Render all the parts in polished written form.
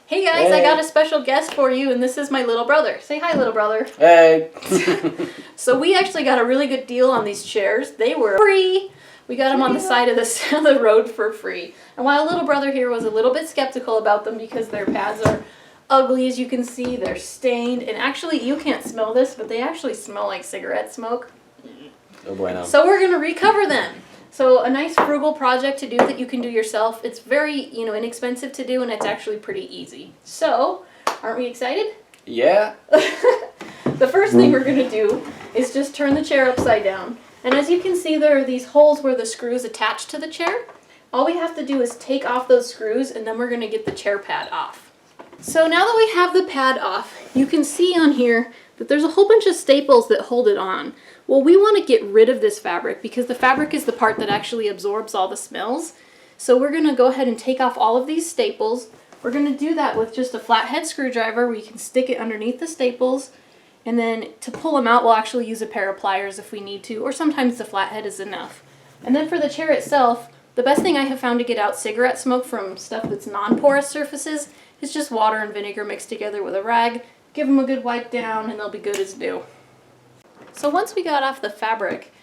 Hey guys, I got a special guest for you, and this is my little brother. Say hi, little brother. Hey. So we actually got a really good deal on these chairs. They were free. We got them on the side of the road for free. And while little brother here was a little bit skeptical about them because their pads are ugly, as you can see, they're stained. And actually, you can't smell this, but they actually smell like cigarette smoke. Oh bueno. So we're going to recover them. So a nice frugal project to do that you can do yourself. It's very, inexpensive to do, and it's actually pretty easy. So, aren't we excited? Yeah. The first thing we're going to do is just turn the chair upside down. And as you can see, there are these holes where the screws attach to the chair. All we have to do is take off those screws, and then we're going to get the chair pad off. So now that we have the pad off, you can see on here that there's a whole bunch of staples that hold it on. Well, we want to get rid of this fabric because the fabric is the part that actually absorbs all the smells. So we're going to go ahead and take off all of these staples. We're going to do that with just a flathead screwdriver where you can stick it underneath the staples. And then to pull them out, we'll actually use a pair of pliers if we need to, or sometimes the flathead is enough. And then for the chair itself, the best thing I have found to get out cigarette smoke from stuff that's non-porous surfaces is just water and vinegar mixed together with a rag. Give them a good wipe down and they'll be good as new. So once we got off the fabric,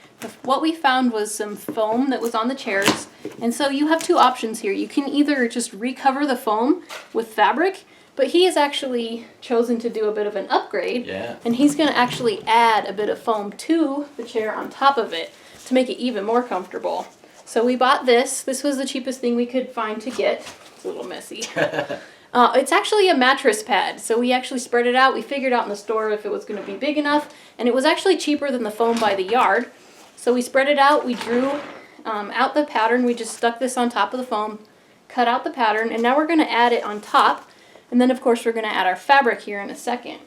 what we found was some foam that was on the chairs. And so you have two options here. You can either just recover the foam with fabric, but he has actually chosen to do a bit of an upgrade. Yeah. And he's going to actually add a bit of foam to the chair on top of it to make it even more comfortable. So we bought this. This was the cheapest thing we could find to get. It's a little messy. It's actually a mattress pad, so we actually spread it out. We figured out in the store if it was going to be big enough, and it was actually cheaper than the foam by the yard. So we spread it out, we drew out the pattern, we just stuck this on top of the foam, cut out the pattern, and now we're going to add it on top, and then of course we're going to add our fabric here in a second.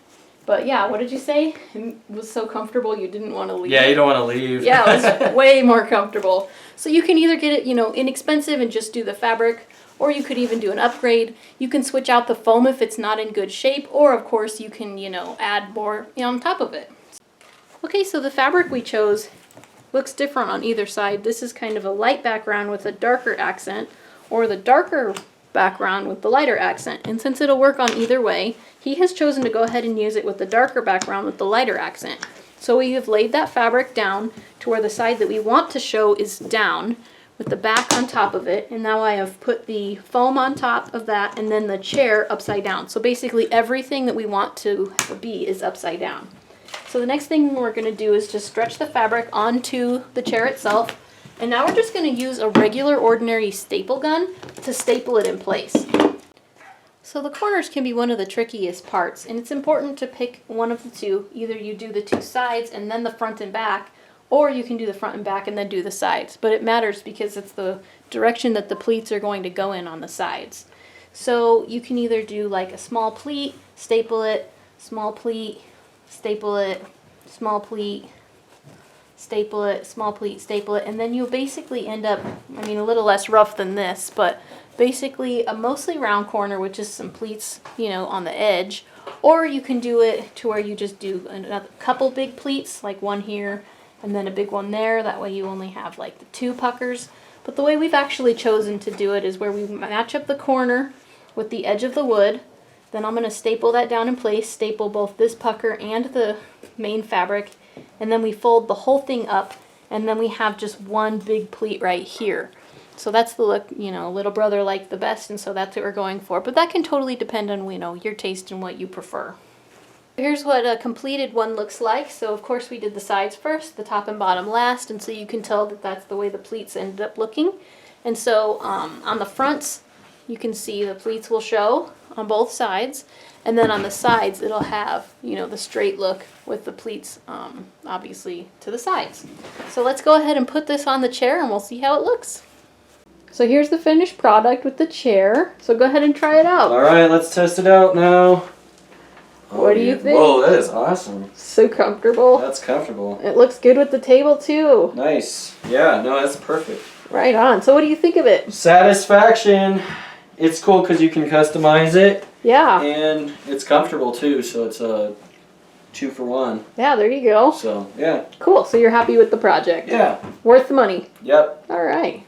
But yeah, what did you say? It was so comfortable you didn't want to leave. Yeah, you don't want to leave. Yeah, it was way more comfortable. So you can either get it, inexpensive and just do the fabric, or you could even do an upgrade. You can switch out the foam if it's not in good shape, or of course you can, add more on top of it. Okay, so the fabric we chose looks different on either side. This is kind of a light background with a darker accent, or the darker background with the lighter accent. And since it'll work on either way, he has chosen to go ahead and use it with the darker background with the lighter accent. So we have laid that fabric down to where the side that we want to show is down, with the back on top of it, and now I have put the foam on top of that and then the chair upside down. So basically everything that we want to be is upside down. So the next thing we're going to do is just stretch the fabric onto the chair itself, and now we're just going to use a regular ordinary staple gun to staple it in place. So the corners can be one of the trickiest parts, and it's important to pick one of the two. Either you do the two sides and then the front and back, or you can do the front and back and then do the sides. But it matters because it's the direction that the pleats are going to go in on the sides. So you can either do like a small pleat, staple it, small pleat, staple it, small pleat, staple it, small pleat, staple it, and then you'll basically end up, a little less rough than this, but basically a mostly round corner with just some pleats, on the edge. Or you can do it to where you just do another couple big pleats, like one here, and then a big one there. That way you only have like the two puckers. But the way we've actually chosen to do it is where we match up the corner with the edge of the wood. Then I'm going to staple that down in place, staple both this pucker and the main fabric, and then we fold the whole thing up, and then we have just one big pleat right here. So that's the look, little brother liked the best, and so that's what we're going for. But that can totally depend on, your taste and what you prefer. Here's what a completed one looks like. So of course we did the sides first, the top and bottom last, and so you can tell that that's the way the pleats ended up looking. And so on the fronts, you can see the pleats will show on both sides, and then on the sides it'll have, the straight look with the pleats obviously to the sides. So let's go ahead and put this on the chair and we'll see how it looks. So here's the finished product with the chair. So go ahead and try it out. All right, let's test it out now. What do you think? Whoa, that is awesome. So comfortable. That's comfortable. It looks good with the table too. Nice. Yeah, no, that's perfect. Right on. So what do you think of it? Satisfaction. It's cool because you can customize it. Yeah. And it's comfortable too, so it's a 2 for 1. Yeah, there you go. So, yeah. Cool. So you're happy with the project? Yeah. Worth the money? Yep. All right.